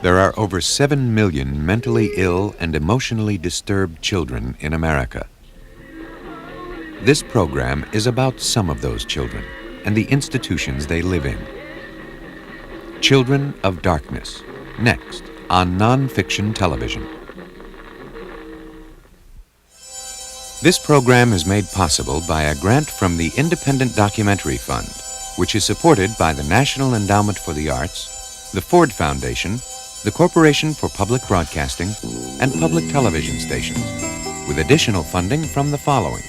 There are over 7 million mentally ill and emotionally disturbed children in America. This program is about some of those children and the institutions they live in. Children of Darkness, next on non-fiction television. This program is made possible by a grant from the Independent Documentary Fund, which is supported by the National Endowment for the Arts, the Ford Foundation, the Corporation for Public Broadcasting, and public television stations, with additional funding from the following.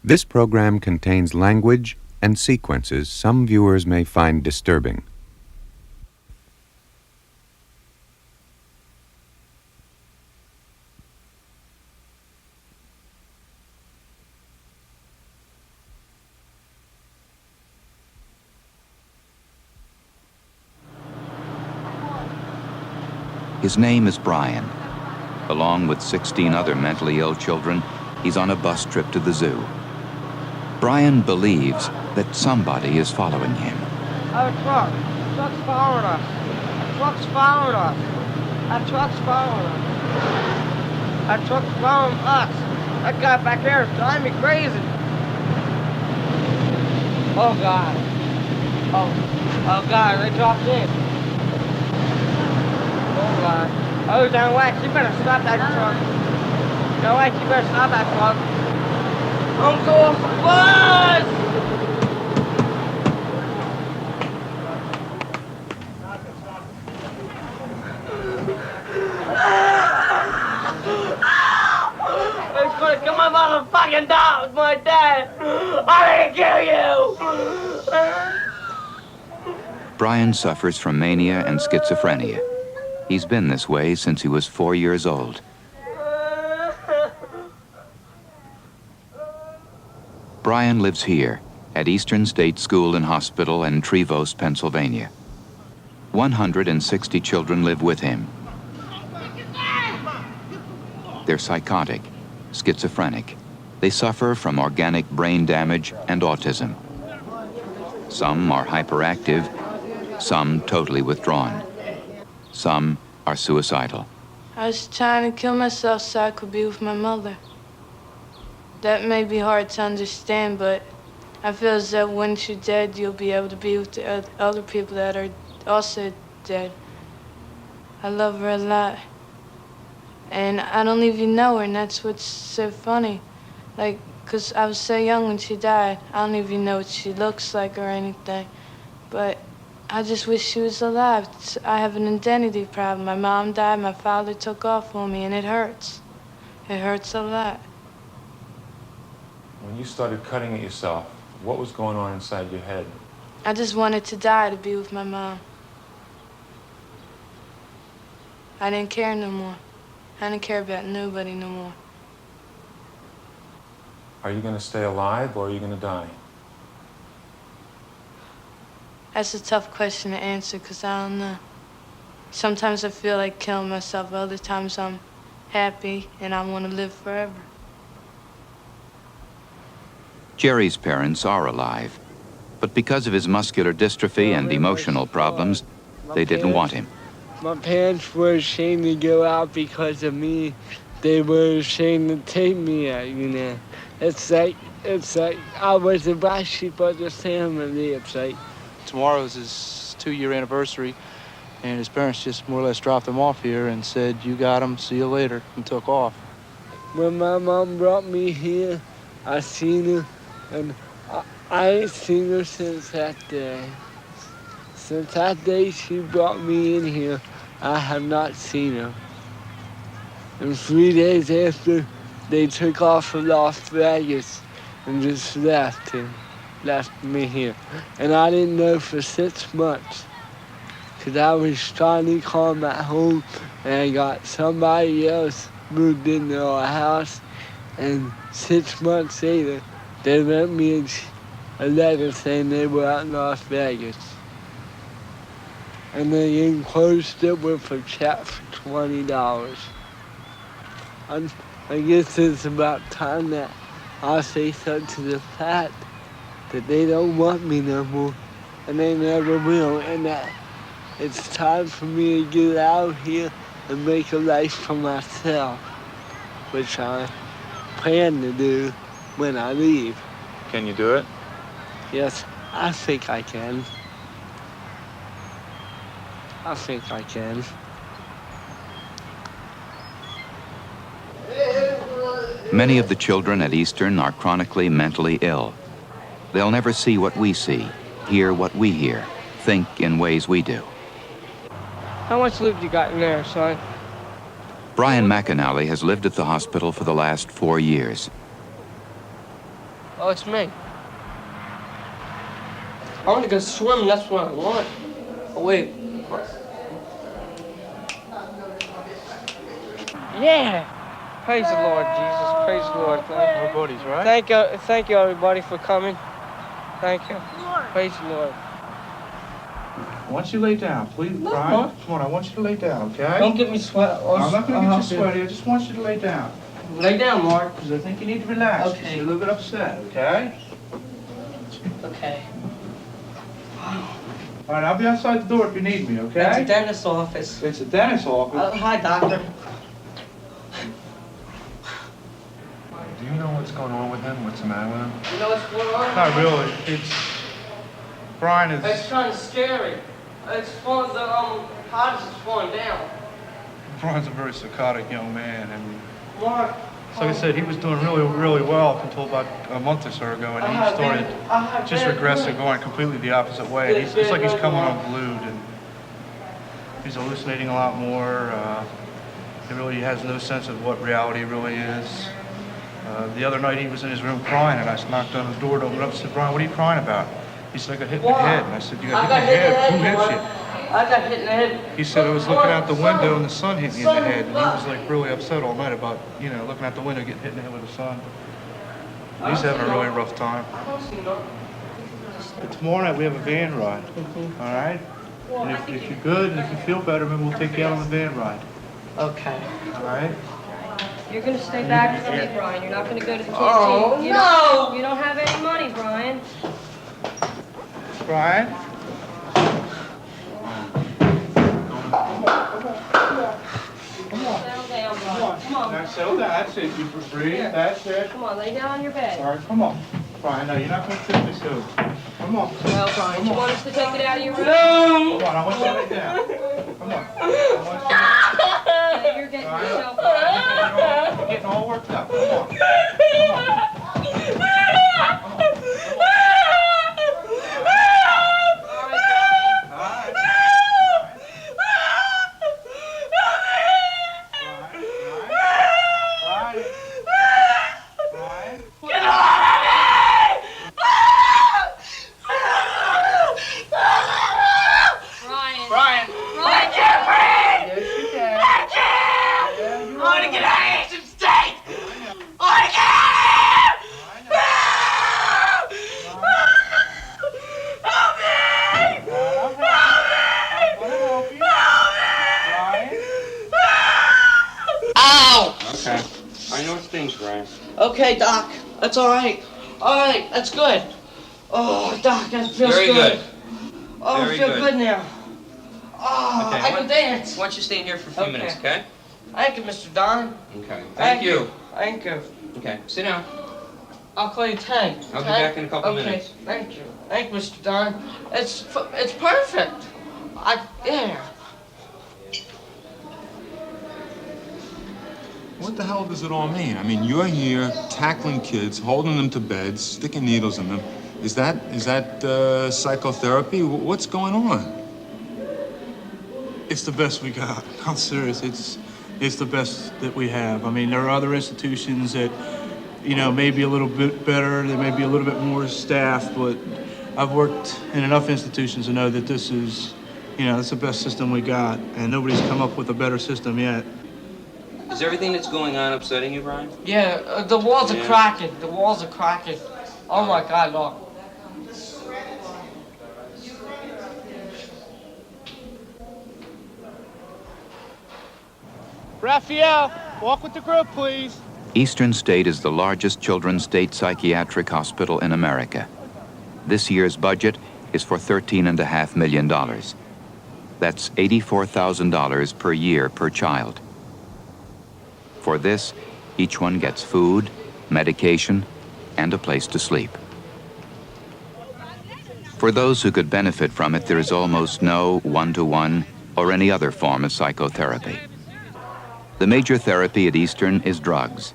This program contains language and sequences some viewers may find disturbing. His name is Brian. Along with 16 other mentally ill children, he's on a bus trip to the zoo. Brian believes that somebody is following him. A truck. Truck's following us. A truck's following us. A truck's following us. A truck's following us. That guy back there is driving me crazy. Oh, God. Oh, God, they dropped in. Oh, God. Oh, John Wax, you better stop that truck. John Wax, you better stop that truck. I'm going for bus! It's gonna kill my motherfucking dog, my dad! I'm gonna kill you! Brian suffers from mania and schizophrenia. He's been this way since he was 4 years old. Brian lives here at Eastern State School and Hospital in Trevose, Pennsylvania. 160 children live with him. They're psychotic, schizophrenic. They suffer from organic brain damage and autism. Some are hyperactive, some totally withdrawn. Some are suicidal. I was trying to kill myself so I could be with my mother. That may be hard to understand, but I feel as though once you're dead, you'll be able to be with the other people that are also dead. I love her a lot. And I don't even know her, and that's what's so funny. Like, 'cause I was so young when she died. I don't even know what she looks like or anything. But I just wish she was alive. I have an identity problem. My mom died, my father took off on me, and it hurts. It hurts a lot. When you started cutting at yourself, what was going on inside your head? I just wanted to die to be with my mom. I didn't care no more. I didn't care about nobody no more. Are you going to stay alive or are you going to die? That's a tough question to answer because I don't know. Sometimes I feel like killing myself. Other times I'm happy and I want to live forever. Jerry's parents are alive, but because of his muscular dystrophy and emotional problems, they didn't want him. My parents were ashamed to go out because of me. They were ashamed to take me out, you know. It's like I was the black sheep of the family, it's like. Tomorrow is his 2-year anniversary, and his parents just more or less dropped him off here and said, "You got him, see you later," and took off. When my mom brought me here, I seen her, and I ain't seen her since that day. Since that day she brought me in here, I have not seen her. And 3 days after, they took off to Las Vegas and just left me here. And I didn't know for 6 months, because I was trying to call them at home, and I got somebody else moved into our house, and 6 months later, they let me a letter saying they were out in Las Vegas. And they enclosed it with a check for $20. I guess it's about time that I say something to the fact that they don't want me no more, and they never will, and that it's time for me to get out here and make a life for myself, which I plan to do when I leave. Can you do it? Yes, I think I can. I think I can. Many of the children at Eastern are chronically mentally ill. They'll never see what we see, hear what we hear, think in ways we do. How much lube you got in there, son? Brian McAnally has lived at the hospital for the last 4 years. Oh, it's me. I want to go swimming, that's what I want. Oh, wait. Yeah! Praise the Lord, Jesus. Praise the Lord. We're buddies, right? Thank you, everybody, for coming. Thank you. Praise the Lord. I want you to lay down, please, Brian. Come on, I want you to lay down, okay? Don't get me sweat. I'm not going to get you sweaty. I just want you to lay down. Lay down, Mark. Because I think you need to relax. Okay. You're a little bit upset, okay? Okay. All right, I'll be outside the door if you need me, okay? It's a dentist's office. It's a dentist's office. Hi, doctor. Do you know what's going on with him? What's the matter with him? You know what's going on? Not really. Brian is... It's kind of scary. It's falling, the cottage is falling down. Brian's a very psychotic young man. I mean, Mark. so like I said, he was doing really, really well up until about a month or so ago, and he started just regressing, going completely the opposite way. It's like he's coming unglued, and he's hallucinating a lot more. He really has no sense of what reality really is. The other night he was in his room crying, and I knocked on the door to open up and said, "Brian, what are you crying about?" He said, "I got hit in the head." And I said, "You got hit in the head? Who hit you?" I got hit in the head. He said, "I was looking out the window and the sun hit me in the head." And he was like really upset all night about, you know, looking out the window, getting hit in the head with the sun. He's having a really rough time. But tomorrow night we have a van ride, all right? And if you're good and if you feel better, maybe we'll take you out on the van ride. Okay. All right? You're gonna stay back with me, Brian. You're not gonna go to the canteen. Oh, no! You don't have any money, Brian. Brian? Settle down, Brian. Come on. Now settle down. That's it. You breathe. That's it. Come on, lay down on your bed. All right, come on. Brian, no, you're not going to take this over. Come on. Well, Brian, do you want us to take it out of your room? No! Come on, I want you to lay down. Come on. I want you to... Yeah, you're getting Brian, yourself... you're getting all worked up. Come on. Come on. Okay, Doc. That's all right. All right, that's good. Oh, Doc, that feels good. Very good. Oh, I feel good now. Oh, okay, I can dance. Why don't you stay in here for a few minutes, okay? Thank you, Mr. Don. Okay. Thank you. Thank you. Okay, sit down. I'll call you Tank. I'll be back in a couple minutes. Okay, thank you. Thank you, Mr. Don. It's perfect. Yeah. What the hell does it all mean? I mean, you're here tackling kids, holding them to bed, sticking needles in them. Is that psychotherapy? What's going on? It's the best we got. I'm serious. It's the best that we have. I mean, there are other institutions that, you know, may be a little bit better. There may be a little bit more staff, but I've worked in enough institutions to know that this is, you know, it's the best system we got, and nobody's come up with a better system yet. Is everything that's going on upsetting you, Brian? Yeah, the walls are cracking. The walls are cracking. Oh my God, look. Raphael, walk with the group, please. Eastern State is the largest children's state psychiatric hospital in America. This year's budget is for $13.5 million. That's $84,000 per year per child. For this, each one gets food, medication, and a place to sleep. For those who could benefit from it, there is almost no one-to-one or any other form of psychotherapy. The major therapy at Eastern is drugs.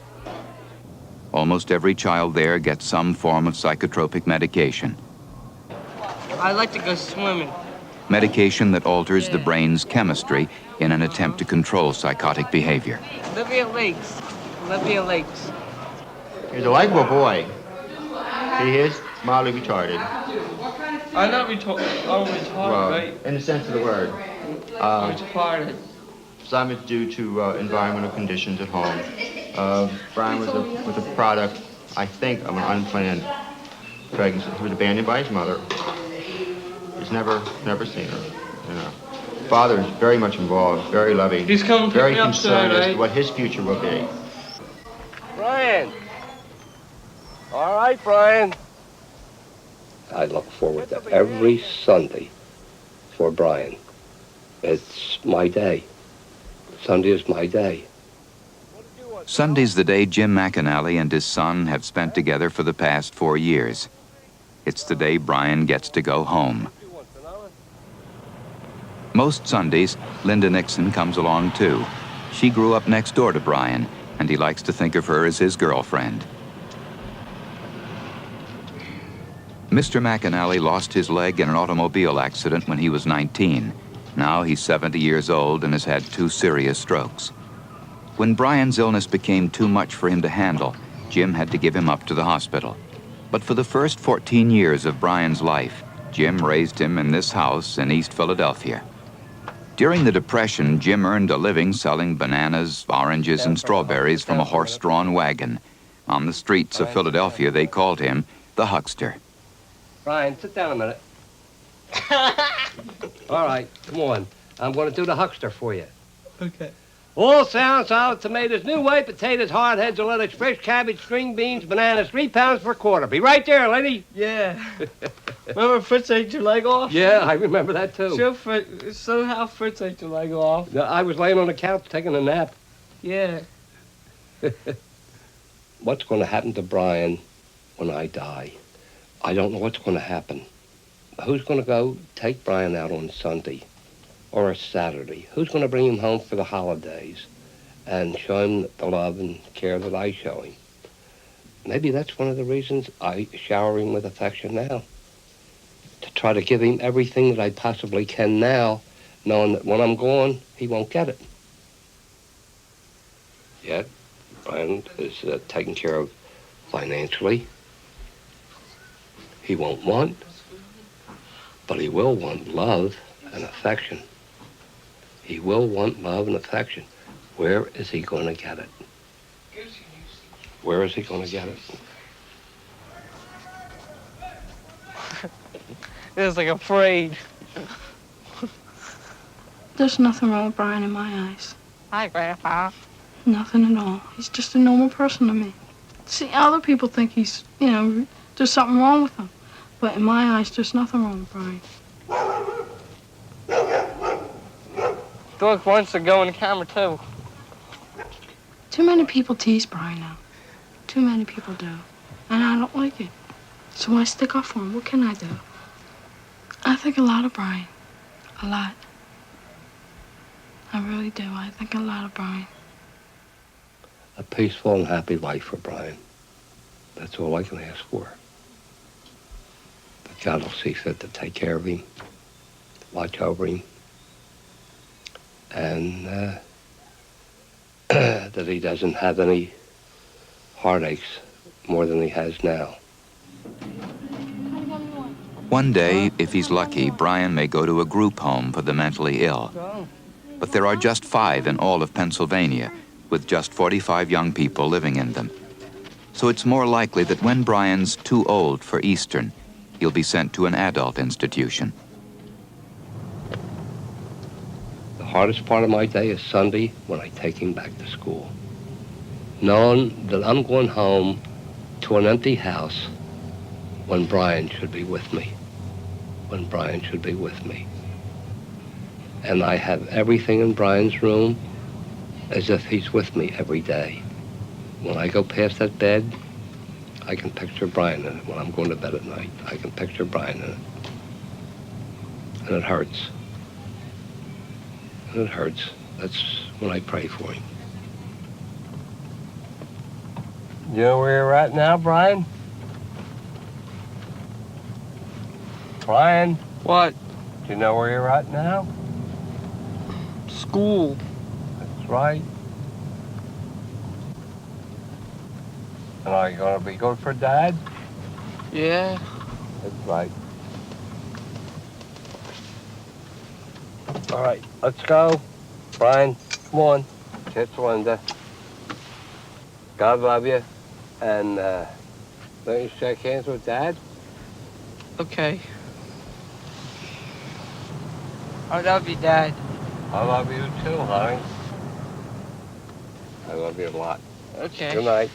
Almost every child there gets some form of psychotropic medication. I'd like to go swimming. Medication that alters the brain's chemistry in an attempt to control psychotic behavior. Olivia Lakes. Olivia Lakes. He's a likable boy. He is mildly retarded. I'm not retarded. I'm retarded, Well, right? in the sense of the word. Retarded. Some is due to environmental conditions at home. Brian was a product, I think, of an unplanned pregnancy. He was abandoned by his mother. He's never seen her, you know. Father is very much involved, very loving, He's coming to pick very me up concerned as Saturday. to what his future will be. Brian. All right, Brian. I look forward to every Sunday for Brian. It's my day. Sunday is my day. Sunday's the day Jim McAnally and his son have spent together for the past 4 years. It's the day Brian gets to go home. Most Sundays, Linda Nixon comes along too. She grew up next door to Brian, and he likes to think of her as his girlfriend. Mr. McAnally lost his leg in an automobile accident when he was 19. Now he's 70 years old and has had 2 serious strokes. When Brian's illness became too much for him to handle, Jim had to give him up to the hospital. But for the first 14 years of Brian's life, Jim raised him in this house in East Philadelphia. During the Depression, Jim earned a living selling bananas, oranges, and strawberries from a horse-drawn wagon. On the streets of Philadelphia, they called him the huckster. Brian, sit down a minute. All right, come on. I'm going to do the huckster for you. Okay. All sound, solid tomatoes, new white potatoes, hard heads of lettuce, fresh cabbage, string beans, bananas, 3 pounds per quarter. Be right there, lady. Yeah. Remember Fritz ate your leg off? Yeah, I remember that too. So how Fritz ate your leg off? I was laying on the couch taking a nap. Yeah. What's going to happen to Brian when I die? I don't know what's going to happen. Who's going to go take Brian out on Sunday or a Saturday? Who's going to bring him home for the holidays and show him the love and care that I show him? Maybe that's one of the reasons I shower him with affection now. To try to give him everything that I possibly can now, knowing that when I'm gone, he won't get it. Yet, Brian is taken care of financially. He won't want, but he will want love and affection. He will want love and affection. Where is he going to get it? Where is he going to get it? It was like afraid. There's nothing wrong with Brian in my eyes. Hi, Grandpa. Nothing at all. He's just a normal person to me. See, other people think he's, there's something wrong with him. But in my eyes, there's nothing wrong with Brian. Dog wants to go in the camera, too. Too many people tease Brian now. Too many people do. And I don't like it. So I stick up for him. What can I do? I think a lot of Brian. A lot. I really do. I think a lot of Brian. A peaceful and happy life for Brian. That's all I can ask for. But God will see fit to take care of him, watch over him, and that he doesn't have any heartaches more than he has now. One day, if he's lucky, Brian may go to a group home for the mentally ill. But there are just 5 in all of Pennsylvania, with just 45 young people living in them. So it's more likely that when Brian's too old for Eastern, he'll be sent to an adult institution. The hardest part of my day is Sunday when I take him back to school. Knowing that I'm going home to an empty house when Brian should be with me. When Brian should be with me. And I have everything in Brian's room as if he's with me every day. When I go past that bed, I can picture Brian in it. When I'm going to bed at night, I can picture Brian in it. And it hurts. And it hurts. That's when I pray for him. You know where you're at now, Brian? Brian? What? Do you know where you're at now? School. That's right. And are you going to be good for Dad? Yeah. That's right. All right, let's go. Brian, come on. Kiss Linda. God love you. And let you shake hands with Dad. Okay. I love you, Dad. I love you too, honey. I love you a lot. Okay. Good night.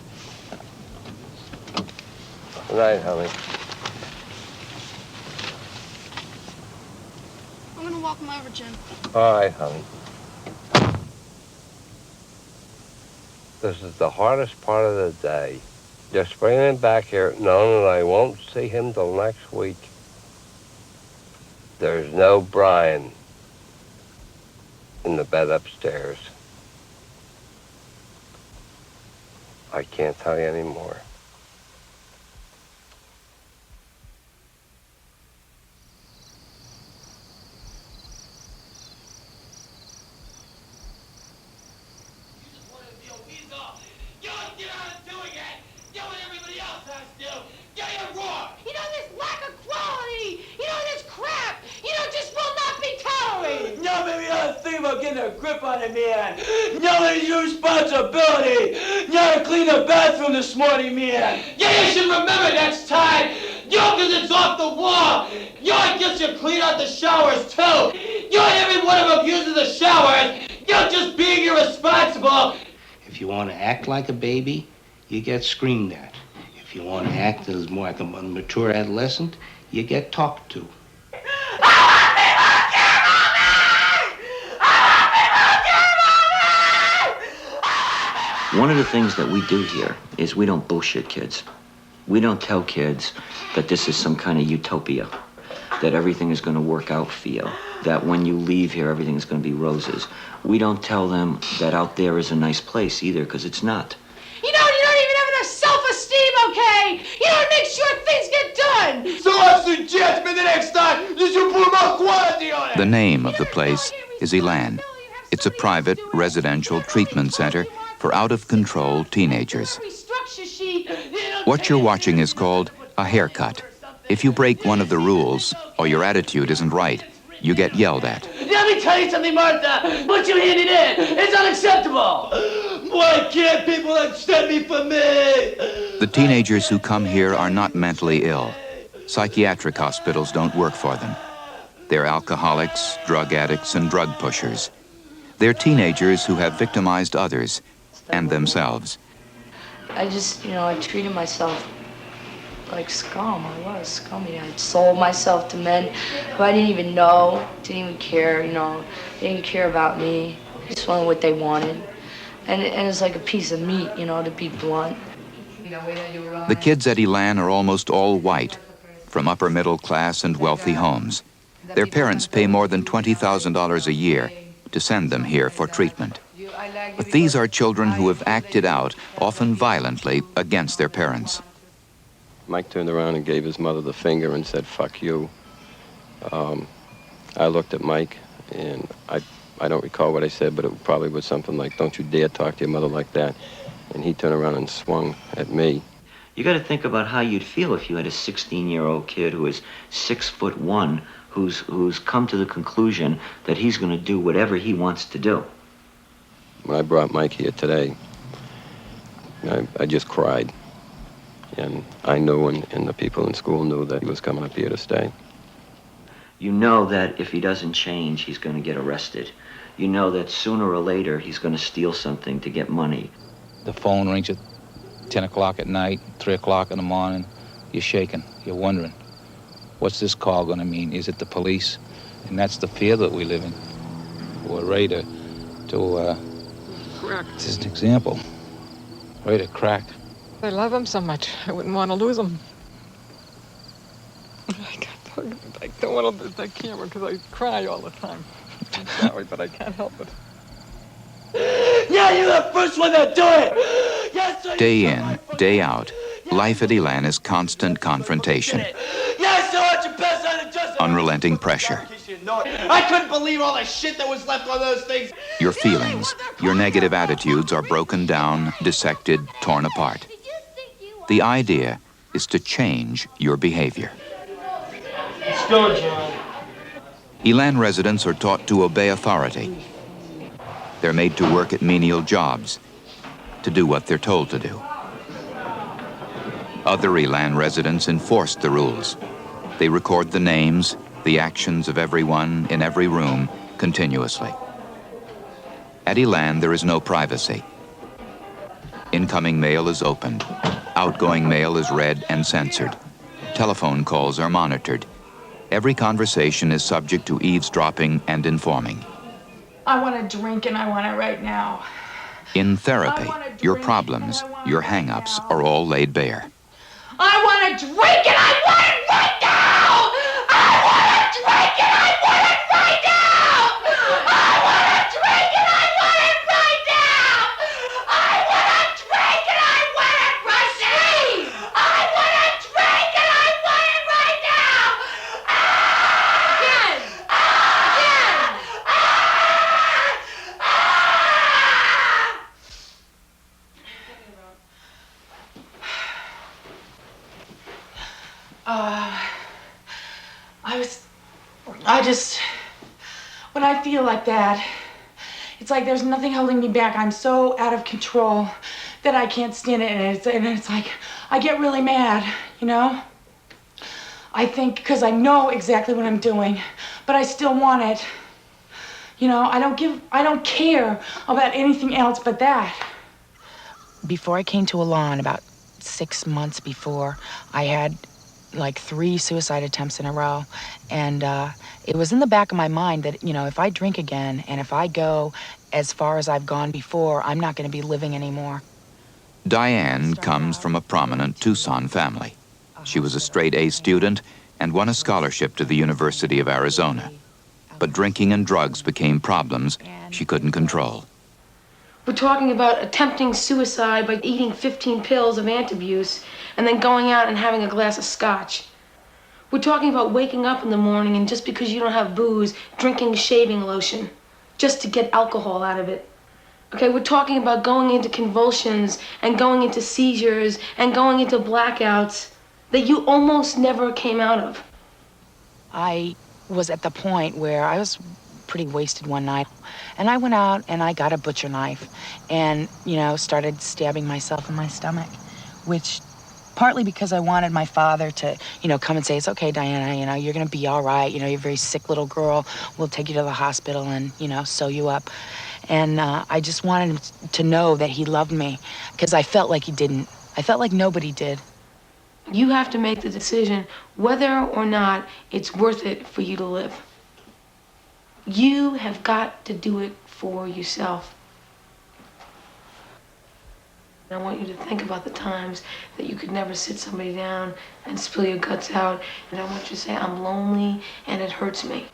Good night, honey. I'm gonna walk him over, Jim. All right, honey. This is the hardest part of the day. Just bringing him back here, knowing that I won't see him till next week. There's no Brian in the bed upstairs. I can't tell you anymore. Getting a grip on it, man. Yelling your responsibility. You gotta clean the bathroom this morning, man. Yeah, you should remember next time. Cause it's off the wall. I guess you clean out the showers, too. Every one of them uses the showers. Just being irresponsible. If you want to act like a baby, you get screamed at. If you want to act as more like a mature adolescent, you get talked to. One of the things that we do here is we don't bullshit kids. We don't tell kids that this is some kind of utopia, that everything is going to work out for you, that when you leave here, everything is going to be roses. We don't tell them that out there is a nice place either, because it's not. You don't even have enough self-esteem, okay? You don't make sure things get done. So I suggest the next time you should put more quality on it. The name of the place is Elan. It's a private residential treatment center for out-of-control teenagers. What you're watching is called a haircut. If you break one of the rules, or your attitude isn't right, you get yelled at. Let me tell you something, Martha. What you handed in, it's unacceptable. Why can't people accept me for me? The teenagers who come here are not mentally ill. Psychiatric hospitals don't work for them. They're alcoholics, drug addicts, and drug pushers. They're teenagers who have victimized others and themselves. I just, I treated myself like scum. I was scummy. I sold myself to men who I didn't even know, didn't even care, didn't care about me. Just wanted what they wanted. And it's like a piece of meat, to be blunt. The kids at Elan are almost all white, from upper middle class and wealthy homes. Their parents pay more than $20,000 a year to send them here for treatment. But these are children who have acted out, often violently, against their parents. Mike turned around and gave his mother the finger and said, "Fuck you." I looked at Mike, and I don't recall what I said, but it probably was something like, "Don't you dare talk to your mother like that." And he turned around and swung at me. You got to think about how you'd feel if you had a 16-year-old kid who is 6'1", who's come to the conclusion that he's going to do whatever he wants to do. When I brought Mike here today, I just cried. And I knew, and the people in school knew that he was coming up here to stay. You know that if he doesn't change, he's going to get arrested. You know that sooner or later he's going to steal something to get money. The phone rings at 10 o'clock at night, 3 o'clock in the morning. You're shaking. You're wondering, what's this call going to mean? Is it the police? And that's the fear that we live in. We're ready to Correct. this is an example. Ready to crack. I love him so much. I wouldn't want to lose him. I don't want to lose that camera because I cry all the time. I'm sorry, but I can't help it. Yeah, you're the first one to do it! Yes, sir, Day in, day out, life at Elan is constant confrontation, yes, sir, what's your best on the justice? unrelenting pressure. I couldn't believe all the shit that was left on those things. Your feelings, your negative attitudes are broken down, dissected, torn apart. The idea is to change your behavior. Let's go, John. Elan residents are taught to obey authority. They're made to work at menial jobs, to do what they're told to do. Other Elan residents enforce the rules. They record the names, the actions of everyone in every room continuously. At Elan, there is no privacy. Incoming mail is opened. Outgoing mail is read and censored. Telephone calls are monitored. Every conversation is subject to eavesdropping and informing. I want to drink and I want it right now. In therapy, your problems, your hang-ups are all laid bare. I want to drink and I want it right now! I want to drink and I want it right now! I want to drink and I want it right now! I want to drink and I want it right now! I want to drink and I want it right now! Again! Again! When I feel like that, it's like there's nothing holding me back. I'm so out of control that I can't stand it. And it's like, I get really mad, you know? I think, because I know exactly what I'm doing, but I still want it. You know, I don't care about anything else but that. Before I came to Elan, about 6 months before, I had like 3 suicide attempts in a row. And it was in the back of my mind that, you know, if I drink again and if I go as far as I've gone before, I'm not going to be living anymore. Diane comes from a prominent Tucson family. She was a straight A student and won a scholarship to the University of Arizona. But drinking and drugs became problems she couldn't control. We're talking about attempting suicide by eating 15 pills of antabuse and then going out and having a glass of scotch. We're talking about waking up in the morning and just because you don't have booze, drinking shaving lotion just to get alcohol out of it. Okay, we're talking about going into convulsions and going into seizures and going into blackouts that you almost never came out of. I was at the point where I was pretty wasted one night. And I went out and I got a butcher knife and, you know, started stabbing myself in my stomach, which partly because I wanted my father to, you know, come and say, it's okay, Diana, you know, you're going to be all right. You know, you're a very sick little girl. We'll take you to the hospital and, you know, sew you up. And I just wanted him to know that he loved me because I felt like he didn't. I felt like nobody did. You have to make the decision whether or not it's worth it for you to live. You have got to do it for yourself. I want you to think about the times that you could never sit somebody down and spill your guts out. And I want you to say, I'm lonely and it hurts me.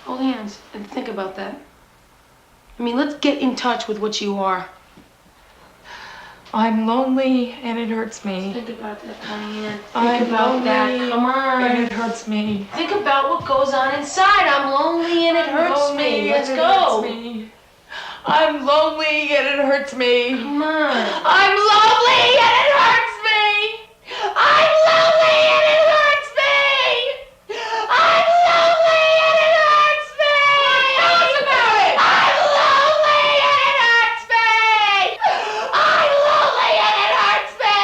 Hold hands and think about that. I mean, let's get in touch with what you are. I'm lonely and it hurts me. Think about that, Diane. Think I'm about lonely that. Come on. and it hurts me. Think about what goes on inside. I'm lonely and it hurts me. Let's go. I'm lonely and it hurts me. Come on. I'm lonely and it hurts me! I'm lonely and it hurts me! I'm lonely and it hurts me! Tell us about it! I'm lonely and it hurts me! I'm lonely and it hurts me!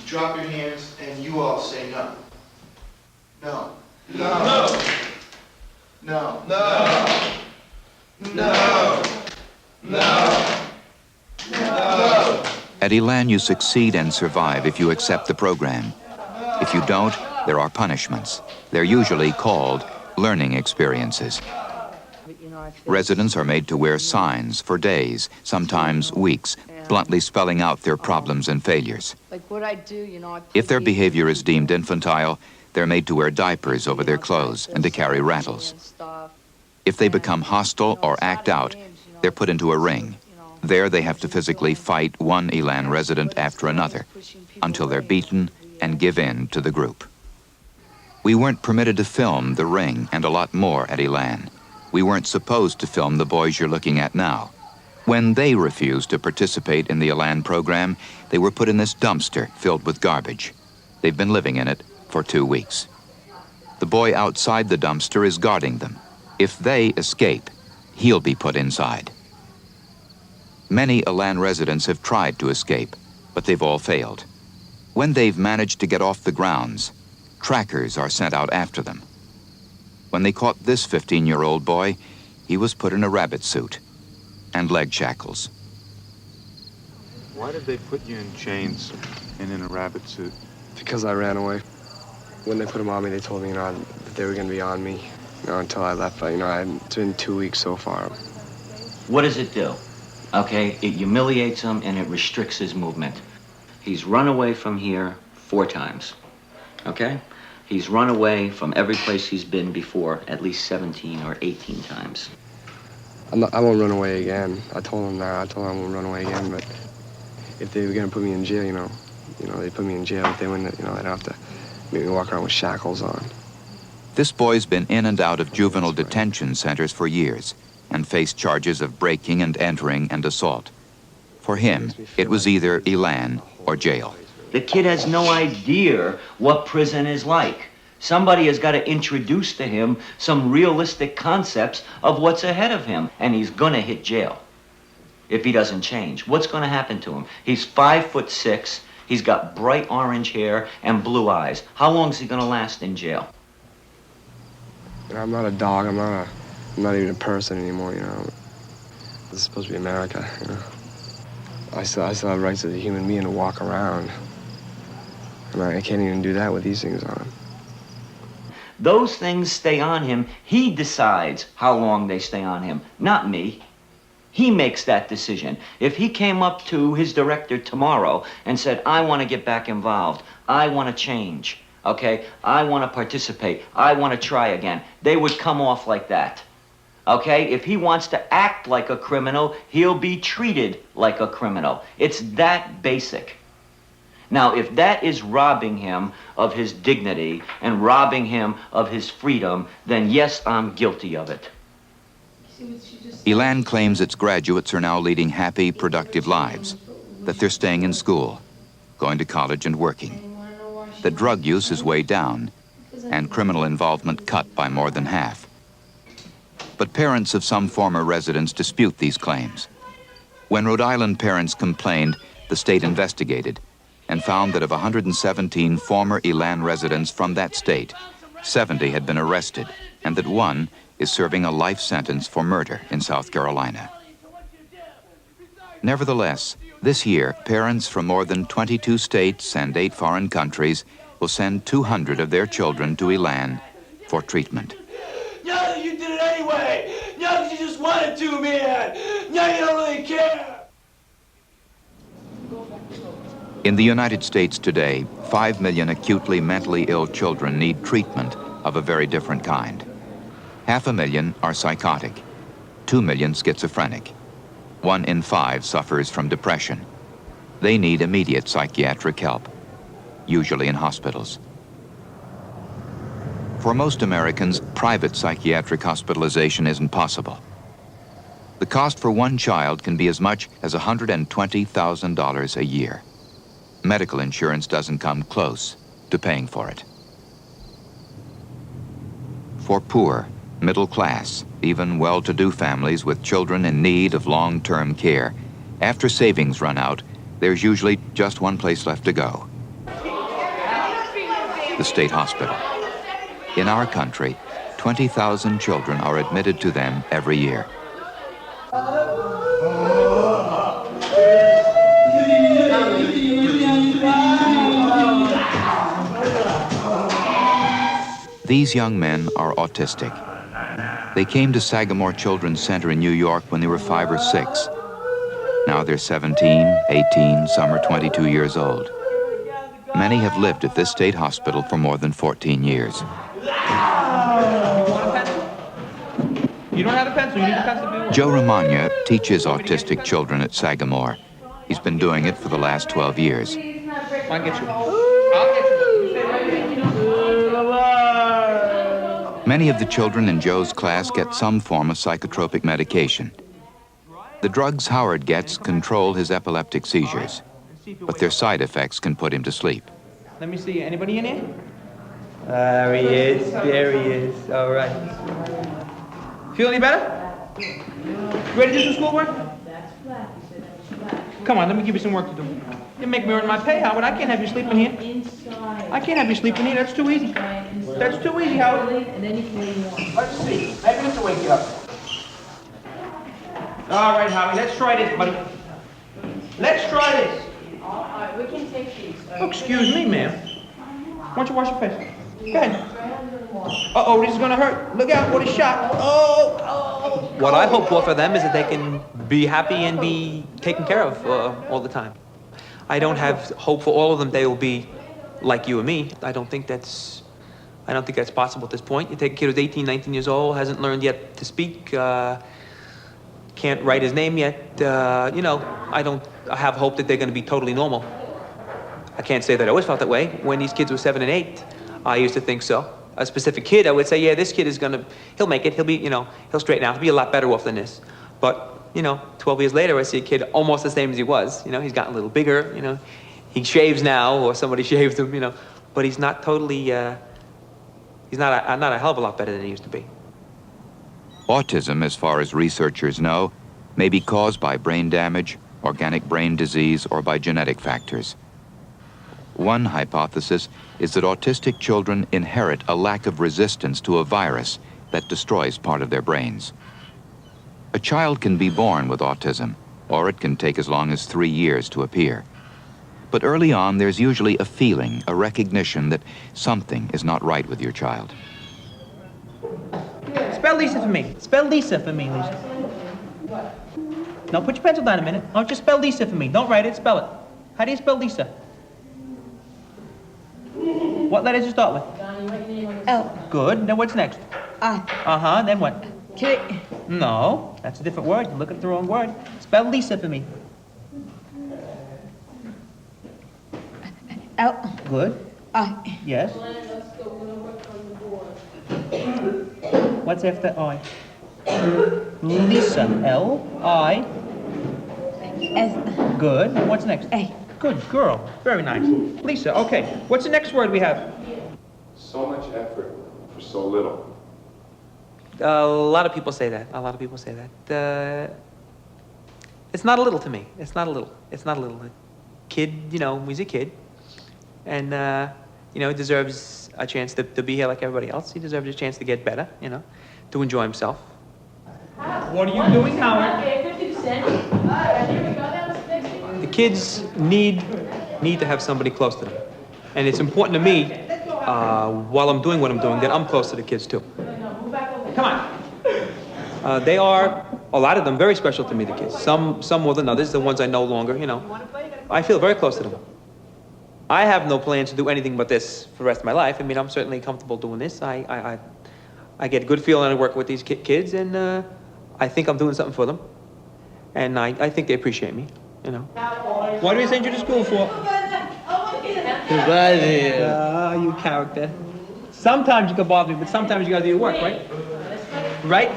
Drop your hands and you all say no. No. No. No. No. No. No. No. At Elan, you succeed and survive if you accept the program. If you don't, there are punishments. They're usually called learning experiences. Residents are made to wear signs for days, sometimes weeks, bluntly spelling out their problems and failures. Like what I do, If their behavior is deemed infantile, they're made to wear diapers over their clothes and to carry rattles. If they become hostile or act out, they're put into a ring. There they have to physically fight one Elan resident after another until they're beaten and give in to the group. We weren't permitted to film the ring and a lot more at Elan. We weren't supposed to film the boys you're looking at now. When they refused to participate in the Elan program, they were put in this dumpster filled with garbage. They've been living in it for 2 weeks. The boy outside the dumpster is guarding them. If they escape, he'll be put inside. Many Elan residents have tried to escape, but they've all failed. When they've managed to get off the grounds, trackers are sent out after them. When they caught this 15-year-old boy, he was put in a rabbit suit and leg shackles. Why did they put you in chains and in a rabbit suit? Because I ran away. When they put them on me, they told me, that they were going to be on me, until I left. But, it's been 2 weeks so far. What does it do? Okay, it humiliates him and it restricts his movement. He's run away from here 4 times, okay? He's run away from every place he's been before at least 17 or 18 times. I won't run away again. I told him that. I told him I won't run away again, but if they were going to put me in jail, they put me in jail. If they wouldn't, they'd have to make me walk around with shackles on. This boy's been in and out of juvenile detention centers for years and faced charges of breaking and entering and assault. For him, it was either Elan or jail. The kid has no idea what prison is like. Somebody has got to introduce to him some realistic concepts of what's ahead of him, and he's gonna hit jail if he doesn't change. What's gonna happen to him? He's 5'6", he's got bright orange hair and blue eyes. How long is he gonna last in jail? I'm not a dog, I'm not even a person anymore, This is supposed to be America, I still have rights as a human being to walk around. And I can't even do that with these things on. Those things stay on him. He decides how long they stay on him, not me. He makes that decision. If he came up to his director tomorrow and said, I want to get back involved, I want to change, okay? I want to participate, I want to try again, they would come off like that. Okay, if he wants to act like a criminal, he'll be treated like a criminal. It's that basic. Now, if that is robbing him of his dignity and robbing him of his freedom, then yes, I'm guilty of it. Elan claims its graduates are now leading happy, productive lives, that they're staying in school, going to college and working, that drug use is way down, and criminal involvement cut by more than half. But parents of some former residents dispute these claims. When Rhode Island parents complained, the state investigated and found that of 117 former Elan residents from that state, 70 had been arrested, and that one is serving a life sentence for murder in South Carolina. Nevertheless, this year, parents from more than 22 states and 8 foreign countries will send 200 of their children to Elan for treatment. Yeah, you did it anyway! Yeah, you just wanted to, man! Yeah, you don't really care! In the United States today, 5 million acutely mentally ill children need treatment of a very different kind. 500,000 are psychotic, 2 million schizophrenic. 1 in 5 suffers from depression. They need immediate psychiatric help, usually in hospitals. For most Americans, private psychiatric hospitalization isn't possible. The cost for one child can be as much as $120,000 a year. Medical insurance doesn't come close to paying for it. For poor, middle class, even well-to-do families with children in need of long-term care, after savings run out, there's usually just one place left to go: the state hospital. In our country, 20,000 children are admitted to them every year. These young men are autistic. They came to Sagamore Children's Center in New York when they were 5 or 6. Now they're 17, 18, some are 22 years old. Many have lived at this state hospital for more than 14 years. You don't have a pencil, you need a pencil. Joe Romagna teaches autistic children at Sagamore. He's been doing it for the last 12 years. I'll get you. Many of the children in Joe's class get some form of psychotropic medication. The drugs Howard gets control his epileptic seizures, but their side effects can put him to sleep. Let me see, anybody in here? There he is, there he is, all right. Feel any better? Ready to do some schoolwork? Come on, let me give you some work to do. You make me earn my pay, Howard. I can't have you sleeping here. I can't have you sleeping here, that's too easy. That's too easy, Howard. Let's see, maybe this will wake you up. All right, Howie, let's try this, buddy. Let's try this. All right, we can take these. Oh, excuse me, ma'am. Why don't you wash your face? Go ahead. Uh-oh, this is gonna hurt. Look out for the shot. Oh. What I hope for them is that they can be happy and be taken care of all the time. I don't have hope for all of them they will be like you and me. I don't think that's possible at this point. You take a kid who's 18, 19 years old, hasn't learned yet to speak, can't write his name yet. I have hope that they're going to be totally normal. I can't say that I always felt that way. When these kids were 7 and 8, I used to think so. A specific kid, I would say, yeah, this kid is he'll make it. He'll be, he'll straighten out. He'll be a lot better off than this. But, 12 years later, I see a kid almost the same as he was. He's gotten a little bigger, he shaves now, or somebody shaves him, but he's not totally, he's not a hell of a lot better than he used to be. Autism, as far as researchers know, may be caused by brain damage, organic brain disease, or by genetic factors. One hypothesis is that autistic children inherit a lack of resistance to a virus that destroys part of their brains. A child can be born with autism, or it can take as long as 3 years to appear. But early on, there's usually a feeling, a recognition that something is not right with your child. Spell Lisa for me. Spell Lisa for me, Lisa. No, put your pencil down a minute. Why don't you spell Lisa for me? Don't write it, spell it. How do you spell Lisa? What letter does it start with? L. Good. Then what's next? I. Uh-huh. Then what? K. No, that's a different word. You're looking at the wrong word. Spell Lisa for me. L. Good. I. Yes. What's after I? Lisa. L-I. S. Good. What's next? A. Good girl. Very nice. Lisa, okay. What's the next word we have? So much effort for so little. A lot of people say that. It's not a little to me. It's not a little. A kid, he's a kid. And, he deserves a chance to be here like everybody else. He deserves a chance to get better, to enjoy himself. What are you doing, Howard? The kids need to have somebody close to them. And it's important to me, while I'm doing what I'm doing, that I'm close to the kids too. Come on. They are, a lot of them, very special to me, the kids. Some more than others, the ones I know longer, I feel very close to them. I have no plans to do anything but this for the rest of my life. I mean, I'm certainly comfortable doing this. I get a good feeling I work with these kids, and I think I'm doing something for them. And I think they appreciate me, What do we send you to school for? You character. Sometimes you can bother me, but sometimes you gotta do your work, right? Right?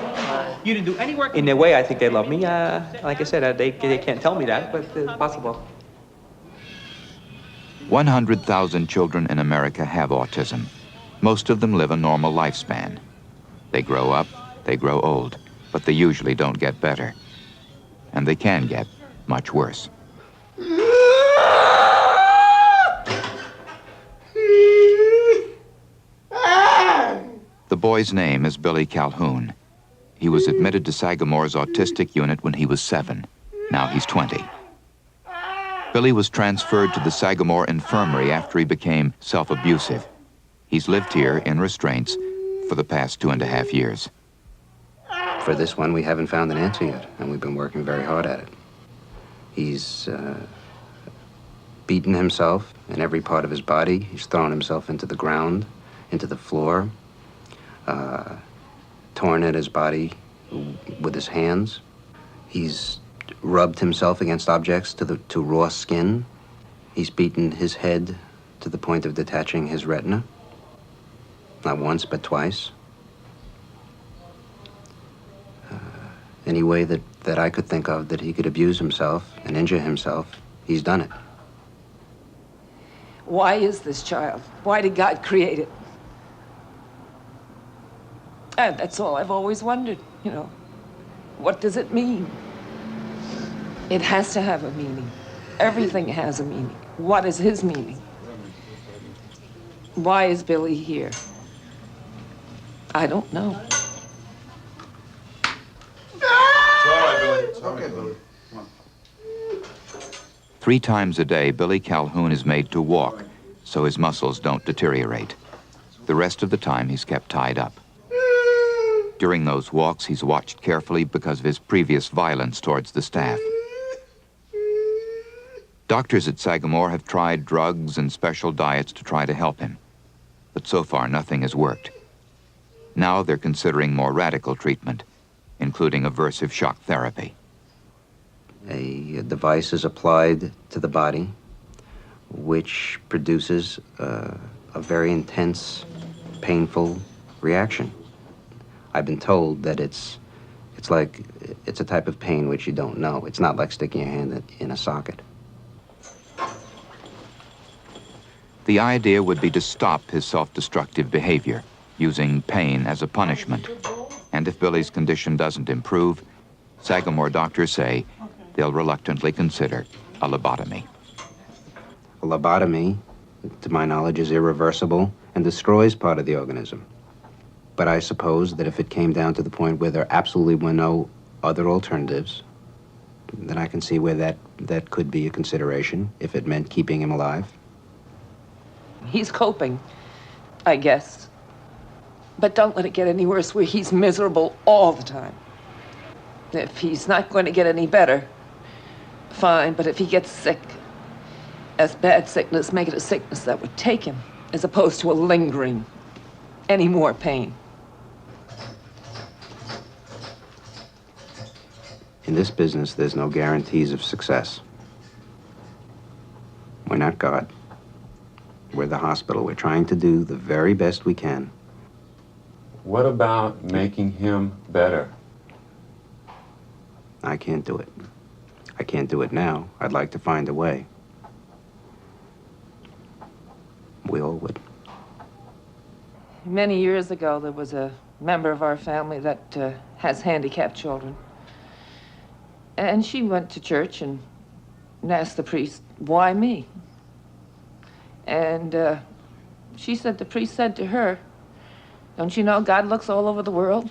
You didn't do any work? In their way, I think they love me. Like I said, they can't tell me that, but it's possible. 100,000 children in America have autism. Most of them live a normal lifespan. They grow up, they grow old, but they usually don't get better. And they can get much worse. The boy's name is Billy Calhoun. He was admitted to Sagamore's autistic unit when he was 7. Now he's 20. Billy was transferred to the Sagamore Infirmary after he became self-abusive. He's lived here in restraints for the past 2.5 years. For this one, we haven't found an answer yet, and we've been working very hard at it. He's beaten himself in every part of his body. He's thrown himself into the ground, into the floor, torn at his body with his hands. He's rubbed himself against objects to raw skin. He's beaten his head to the point of detaching his retina. Not once, but twice. Any way that I could think of that he could abuse himself and injure himself, he's done it. Why is this child? Why did God create it? And that's all I've always wondered, you know. What does it mean? It has to have a meaning. Everything has a meaning. What is his meaning? Why is Billy here? I don't know. It's okay, Billy. 3 times a day, Billy Calhoun is made to walk so his muscles don't deteriorate. The rest of the time, he's kept tied up. During those walks, he's watched carefully because of his previous violence towards the staff. Doctors at Sagamore have tried drugs and special diets to try to help him, but so far nothing has worked. Now they're considering more radical treatment, including aversive shock therapy. A device is applied to the body, which produces a very intense, painful reaction. I've been told that it's a type of pain which you don't know. It's not like sticking your hand in a socket. The idea would be to stop his self-destructive behavior, using pain as a punishment. And if Billy's condition doesn't improve, Sagamore doctors say they'll reluctantly consider a lobotomy. A lobotomy, to my knowledge, is irreversible and destroys part of the organism. But I suppose that if it came down to the point where there absolutely were no other alternatives, then I can see where that could be a consideration if it meant keeping him alive. He's coping, I guess. But don't let it get any worse where he's miserable all the time. If he's not going to get any better, fine, but if he gets sick, as bad sickness, make it a sickness that would take him, as opposed to a lingering, any more pain. In this business, there's no guarantees of success. We're not God. We're the hospital. We're trying to do the very best we can. What about making him better? I can't do it. I can't do it now. I'd like to find a way. We all would. Many years ago, there was a member of our family that has handicapped children. And she went to church and asked the priest, why me? And she said, the priest said to her, don't you know God looks all over the world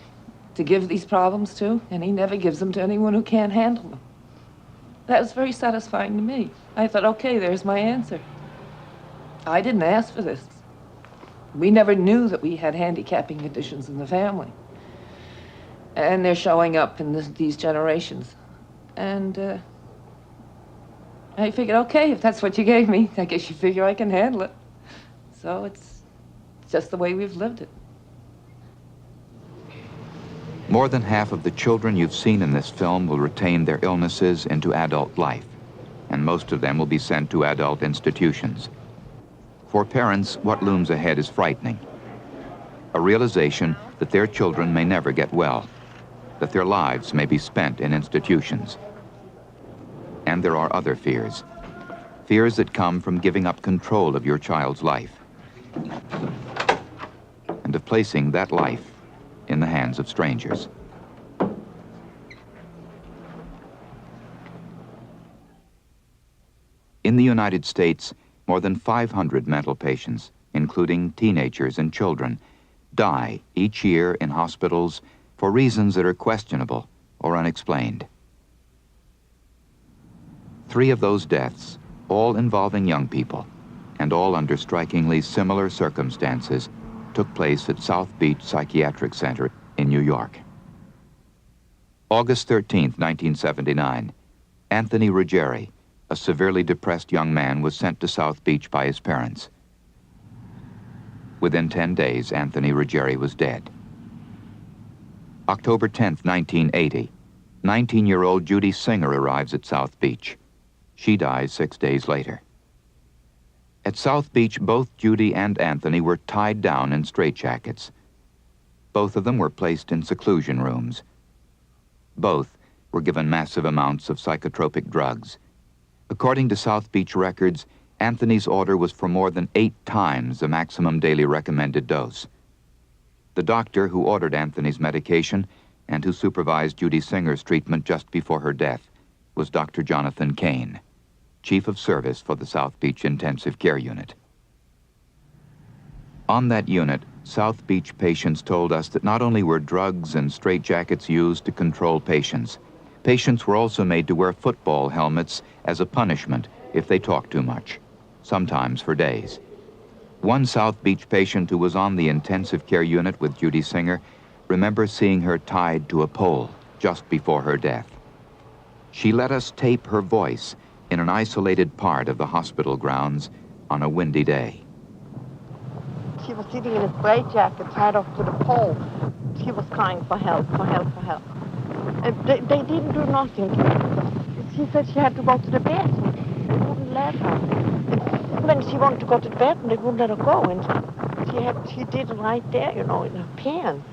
to give these problems to, and he never gives them to anyone who can't handle them. That was very satisfying to me. I thought, okay, there's my answer. I didn't ask for this. We never knew that we had handicapping conditions in the family. And they're showing up in these generations. And I figured, okay, if that's what you gave me, I guess you figure I can handle it. So it's just the way we've lived it. More than half of the children you've seen in this film will retain their illnesses into adult life, and most of them will be sent to adult institutions. For parents, what looms ahead is frightening. A realization that their children may never get well, that their lives may be spent in institutions. And there are other fears. Fears that come from giving up control of your child's life, and of placing that life in the hands of strangers. In the United States, more than 500 mental patients, including teenagers and children, die each year in hospitals for reasons that are questionable or unexplained. 3 of those deaths, all involving young people, and all under strikingly similar circumstances, took place at South Beach Psychiatric Center in New York. August 13, 1979, Anthony Ruggieri, a severely depressed young man, was sent to South Beach by his parents. Within 10 days, Anthony Ruggieri was dead. October 10, 1980, 19-year-old Judy Singer arrives at South Beach. She dies 6 days later. At South Beach, both Judy and Anthony were tied down in straitjackets. Both of them were placed in seclusion rooms. Both were given massive amounts of psychotropic drugs. According to South Beach records, Anthony's order was for more than 8 times the maximum daily recommended dose. The doctor who ordered Anthony's medication and who supervised Judy Singer's treatment just before her death was Dr. Jonathan Kane, Chief of Service for the South Beach Intensive Care Unit. On that unit, South Beach patients told us that not only were drugs and straitjackets used to control patients, patients were also made to wear football helmets as a punishment if they talked too much, sometimes for days. One South Beach patient who was on the intensive care unit with Judy Singer remembers seeing her tied to a pole just before her death. She let us tape her voice in an isolated part of the hospital grounds on a windy day. She was sitting in a straitjacket tied off to the pole. She was crying for help, for help, for help. And they didn't do nothing. She said she had to go to the bathroom. They wouldn't let her. And when she wanted to go to the bathroom, they wouldn't let her go. And she did it right there, you know, in her pants.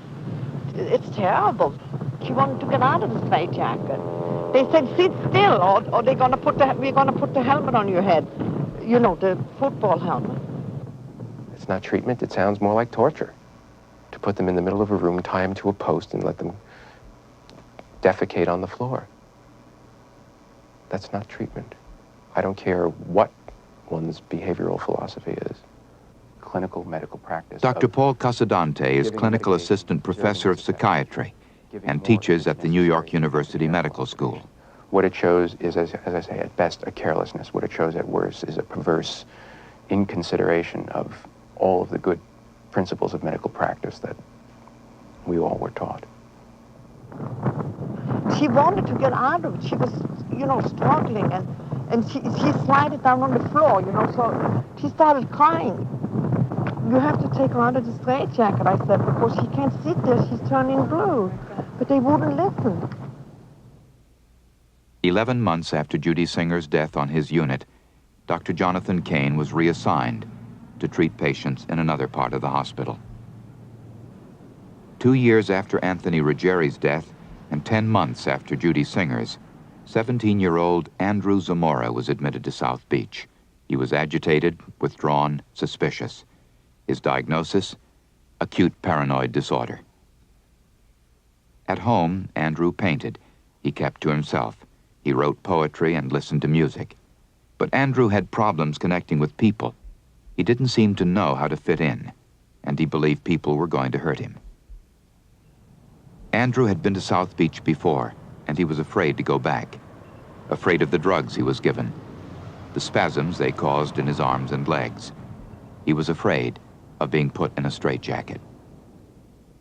It's terrible. She wanted to get out of the straitjacket. They said, sit still, or we're going to put the helmet on your head. You know, the football helmet. It's not treatment. It sounds more like torture. To put them in the middle of a room, tie them to a post, and let them defecate on the floor. That's not treatment. I don't care what one's behavioral philosophy is. Clinical medical practice. Dr. Paul Casadante is clinical assistant professor of psychiatry and teaches at the New York University Medical School. What it shows is, as I say, at best, a carelessness. What it shows at worst is a perverse inconsideration of all of the good principles of medical practice that we all were taught. She wanted to get out of it. She was, you know, struggling, and she slid down on the floor, you know, so she started crying. You have to take her out of the straitjacket, I said, because she can't sit there. She's turning blue. But they wouldn't listen. 11 months after Judy Singer's death on his unit, Dr. Jonathan Kane was reassigned to treat patients in another part of the hospital. 2 years after Anthony Ruggieri's death and 10 months after Judy Singer's, 17-year-old Andrew Zamora was admitted to South Beach. He was agitated, withdrawn, suspicious. His diagnosis? Acute paranoid disorder. At home, Andrew painted. He kept to himself. He wrote poetry and listened to music. But Andrew had problems connecting with people. He didn't seem to know how to fit in, and he believed people were going to hurt him. Andrew had been to South Beach before, and he was afraid to go back. Afraid of the drugs he was given, the spasms they caused in his arms and legs. He was afraid of being put in a straitjacket.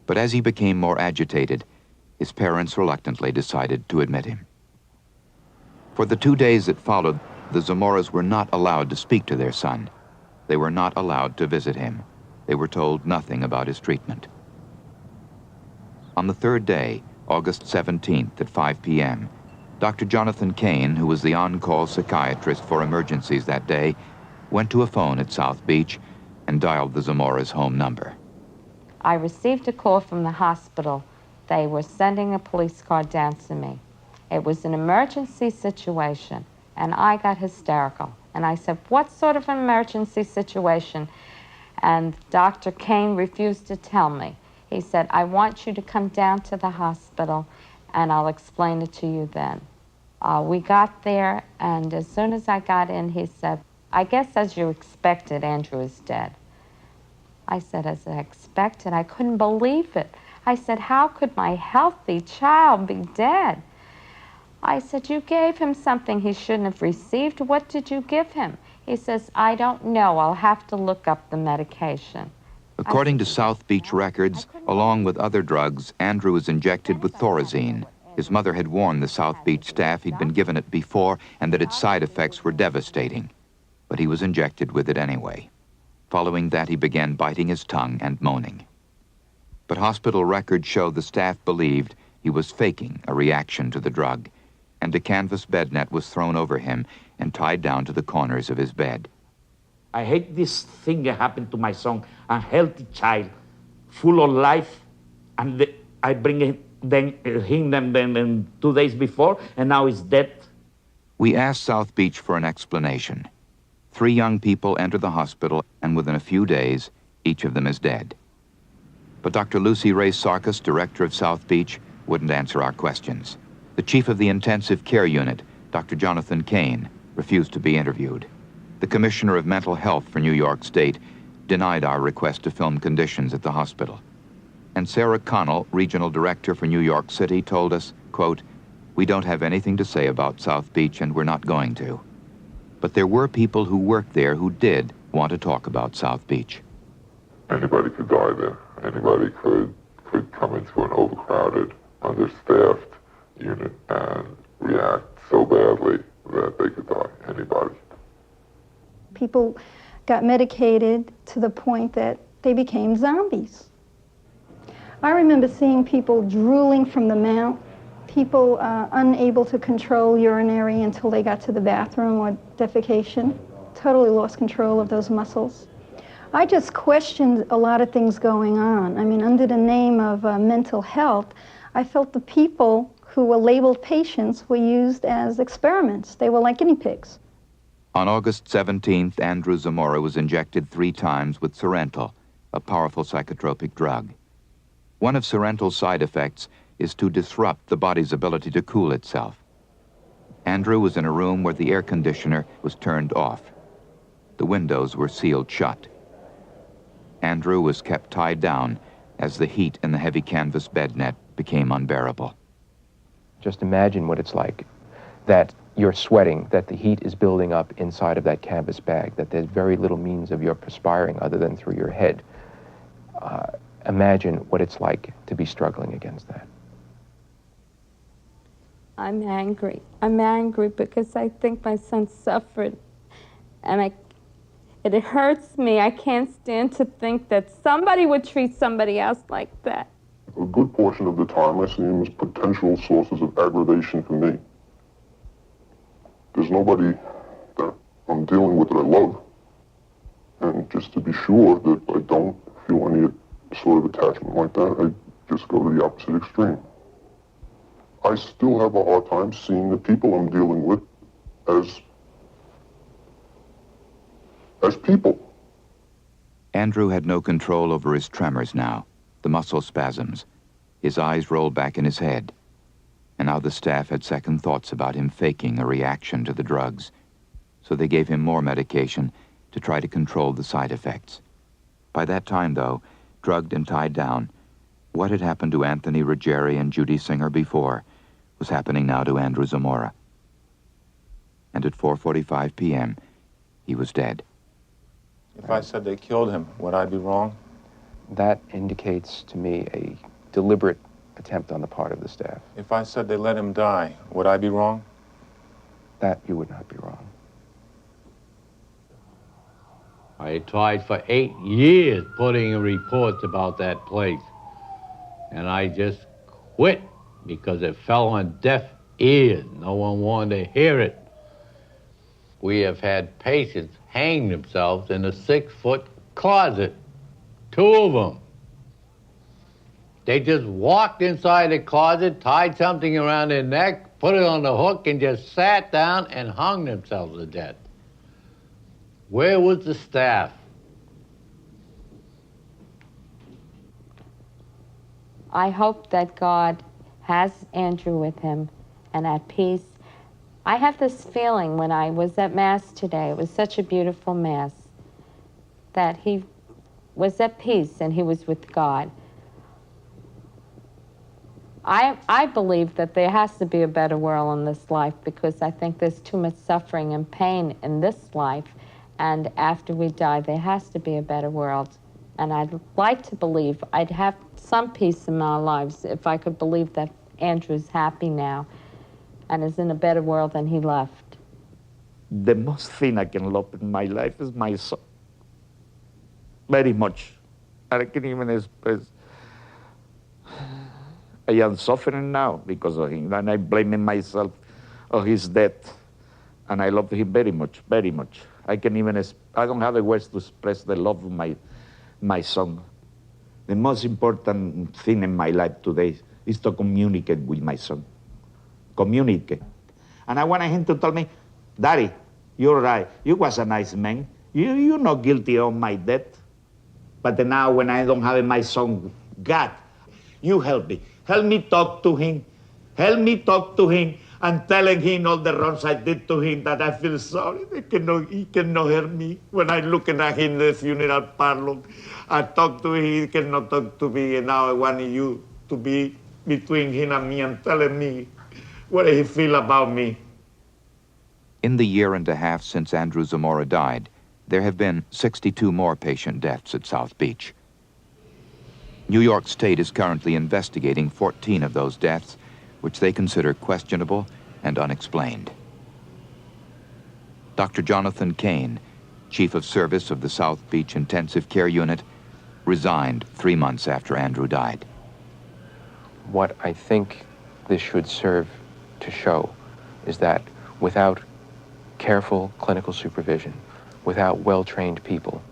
But as he became more agitated, his parents reluctantly decided to admit him. For the 2 days that followed, the Zamoras were not allowed to speak to their son. They were not allowed to visit him. They were told nothing about his treatment. On the 3rd day, August 17th at 5 p.m., Dr. Jonathan Kane, who was the on-call psychiatrist for emergencies that day, went to a phone at South Beach and dialed the Zamoras' home number. I received a call from the hospital. They were sending a police car down to me. It was an emergency situation, and I got hysterical. And I said, what sort of an emergency situation? And Dr. Kane refused to tell me. He said, I want you to come down to the hospital, and I'll explain it to you then. We got there, and as soon as I got in, he said, I guess as you expected, Andrew is dead. I said, as I expected. I couldn't believe it. I said, how could my healthy child be dead? I said, you gave him something he shouldn't have received. What did you give him? He says, I don't know. I'll have to look up the medication. According to South Beach records, along with other drugs, Andrew was injected with Thorazine. His mother had warned the South Beach staff he'd been given it before and that its side effects were devastating. But he was injected with it anyway. Following that, he began biting his tongue and moaning. But hospital records show the staff believed he was faking a reaction to the drug, and a canvas bed net was thrown over him and tied down to the corners of his bed. I hate this thing that happened to my son, a healthy child, full of life, and I bring him 2 days before, and now he's dead. We asked South Beach for an explanation. 3 young people enter the hospital, and within a few days, each of them is dead. But Dr. Lucy Ray Sarkis, director of South Beach, wouldn't answer our questions. The chief of the intensive care unit, Dr. Jonathan Kane, refused to be interviewed. The commissioner of mental health for New York State denied our request to film conditions at the hospital. And Sarah Connell, regional director for New York City, told us, quote, "We don't have anything to say about South Beach and we're not going to." But there were people who worked there who did want to talk about South Beach. Anybody could die there. Anybody could come into an overcrowded, understaffed unit and react so badly that they could die. Anybody. People got medicated to the point that they became zombies. I remember seeing people drooling from the mouth, people unable to control urinary until they got to the bathroom or defecation, totally lost control of those muscles. I just questioned a lot of things going on. I mean, under the name of mental health, I felt the people who were labeled patients were used as experiments. They were like guinea pigs. On August 17th, Andrew Zamora was injected 3 times with Serental, a powerful psychotropic drug. One of Serental's side effects is to disrupt the body's ability to cool itself. Andrew was in a room where the air conditioner was turned off. The windows were sealed shut. Andrew was kept tied down as the heat in the heavy canvas bed net became unbearable. Just imagine what it's like, that you're sweating, that the heat is building up inside of that canvas bag, that there's very little means of your perspiring other than through your head. Imagine what it's like to be struggling against that. I'm angry. I'm angry because I think my son suffered, and it hurts me. I can't stand to think that somebody would treat somebody else like that. A good portion of the time I see them as potential sources of aggravation for me. There's nobody that I'm dealing with that I love. And just to be sure that I don't feel any sort of attachment like that, I just go to the opposite extreme. I still have a hard time seeing the people I'm dealing with as people. Andrew had no control over his tremors now, the muscle spasms. His eyes rolled back in his head. And now the staff had second thoughts about him faking a reaction to the drugs. So they gave him more medication to try to control the side effects. By that time, though, drugged and tied down, what had happened to Anthony Ruggieri and Judy Singer before was happening now to Andrew Zamora. And at 4:45 p.m., he was dead. If I said they killed him, would I be wrong? That indicates to me a deliberate attempt on the part of the staff. If I said they let him die, would I be wrong? That you would not be wrong. I tried for 8 years putting in reports about that place. And I just quit because it fell on deaf ears. No one wanted to hear it. We have had patients hang themselves in a 6-foot closet. 2 of them. They just walked inside the closet, tied something around their neck, put it on the hook, and just sat down and hung themselves to death. Where was the staff? I hope that God has Andrew with him and at peace. I have this feeling when I was at Mass today, it was such a beautiful Mass, that he was at peace and he was with God. I believe that there has to be a better world in this life because I think there's too much suffering and pain in this life, and after we die, there has to be a better world. And I'd like to believe I'd have some peace in our lives if I could believe that Andrew's happy now and is in a better world than he left. The most thing I can love in my life is my son. Very much. I can't even express. I am suffering now because of him, and I'm blaming myself of his death. And I love him very much, very much. I can even, I don't have the words to express the love of my son. The most important thing in my life today is to communicate with my son. Communicate. And I wanted him to tell me, Daddy, you're right. You was a nice man. You're not guilty of my death. But now when I don't have my son, God, you help me. Help me talk to him. Help me talk to him and telling him all the wrongs I did to him, that I feel sorry. He cannot hear me. When I'm looking at him in the funeral parlor, I talk to him, he cannot talk to me, and now I want you to be between him and me and telling me what he feel about me. In the year and a half since Andrew Zamora died, there have been 62 more patient deaths at South Beach. New York State is currently investigating 14 of those deaths, which they consider questionable and unexplained. Dr. Jonathan Kane, Chief of Service of the South Beach Intensive Care Unit, resigned 3 months after Andrew died. What I think this should serve to show is that without careful clinical supervision, without well-trained people,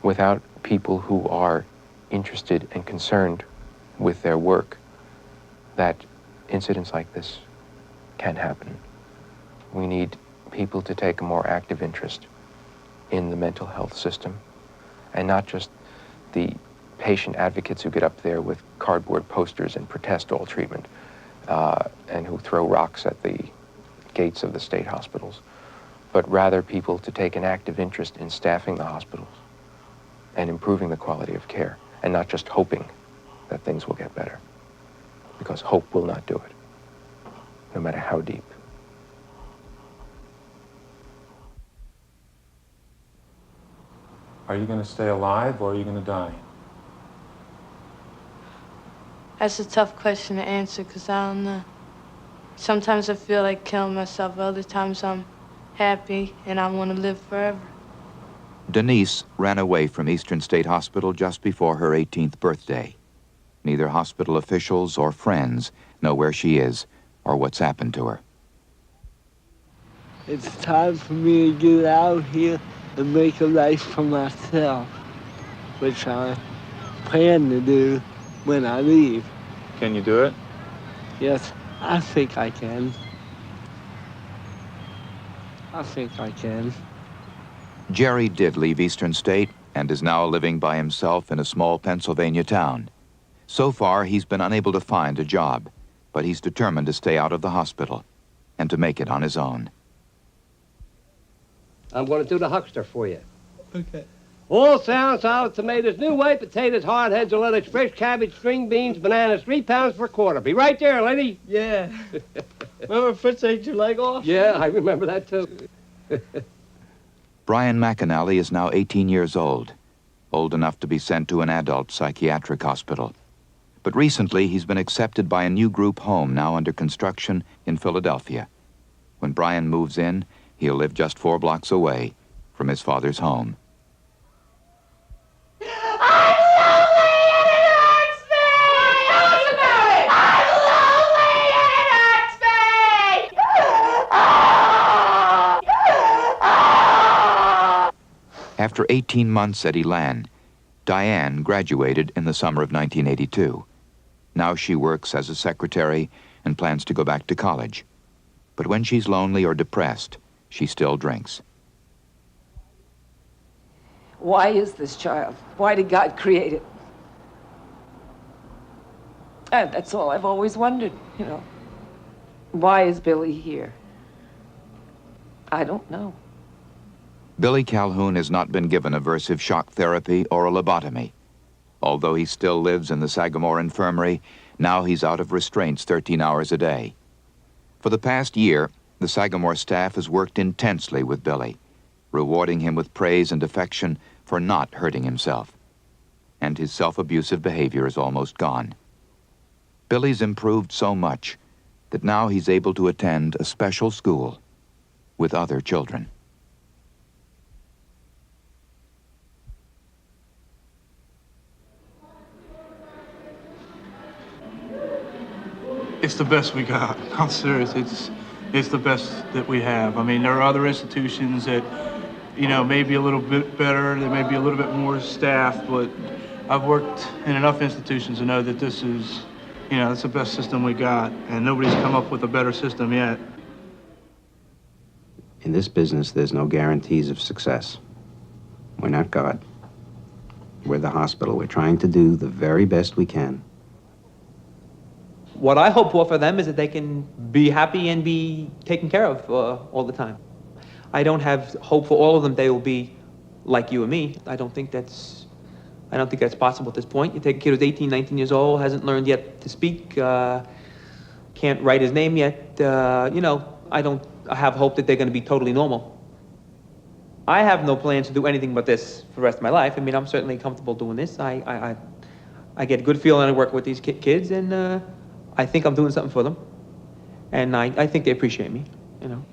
without people who are interested and concerned with their work, that incidents like this can happen. We need people to take a more active interest in the mental health system, and not just the patient advocates who get up there with cardboard posters and protest all treatment, and who throw rocks at the gates of the state hospitals, but rather people to take an active interest in staffing the hospitals and improving the quality of care, and not just hoping that things will get better, because hope will not do it, no matter how deep. Are you going to stay alive or are you going to die? That's a tough question to answer because I don't know. Sometimes I feel like killing myself, other times I'm happy and I want to live forever. Denise ran away from Eastern State Hospital just before her 18th birthday. Neither hospital officials or friends know where she is or what's happened to her. It's time for me to get out here and make a life for myself, which I plan to do when I leave. Can you do it? Yes, I think I can. I think I can. Jerry did leave Eastern State and is now living by himself in a small Pennsylvania town. So far, he's been unable to find a job, but he's determined to stay out of the hospital and to make it on his own. I'm going to do the huckster for you. Okay. All sound, solid tomatoes, new white potatoes, hard heads of lettuce, fresh cabbage, string beans, bananas, 3 pounds for a quarter. Be right there, lady. Yeah. Remember Fritz ate your leg off? Yeah, I remember that too. Brian McAnally is now 18 years old enough to be sent to an adult psychiatric hospital. But recently, he's been accepted by a new group home now under construction in Philadelphia. When Brian moves in, he'll live just 4 blocks away from his father's home. After 18 months at Elan, Diane graduated in the summer of 1982. Now she works as a secretary and plans to go back to college. But when she's lonely or depressed, she still drinks. Why is this child? Why did God create it? And that's all I've always wondered, you know. Why is Billy here? I don't know. Billy Calhoun has not been given aversive shock therapy or a lobotomy. Although he still lives in the Sagamore Infirmary, now he's out of restraints 13 hours a day. For the past year, the Sagamore staff has worked intensely with Billy, rewarding him with praise and affection for not hurting himself. And his self-abusive behavior is almost gone. Billy's improved so much that now he's able to attend a special school with other children. It's the best we got. I'm serious. It's the best that we have. I mean, there are other institutions that, you know, may be a little bit better. There may be a little bit more staff, but I've worked in enough institutions to know that this is, you know, it's the best system we got, and nobody's come up with a better system yet. In this business, there's no guarantees of success. We're not God. We're the hospital. We're trying to do the very best we can. What I hope for them is that they can be happy and be taken care of all the time. I don't have hope for all of them they will be like you and me. I don't think that's possible at this point. You take a kid who's 18, 19 years old, hasn't learned yet to speak, can't write his name yet. You know, I have hope that they're going to be totally normal. I have no plans to do anything but this for the rest of my life. I mean, I'm certainly comfortable doing this. I get a good feeling when I work with these kids, and I think I'm doing something for them. And I think they appreciate me, you know.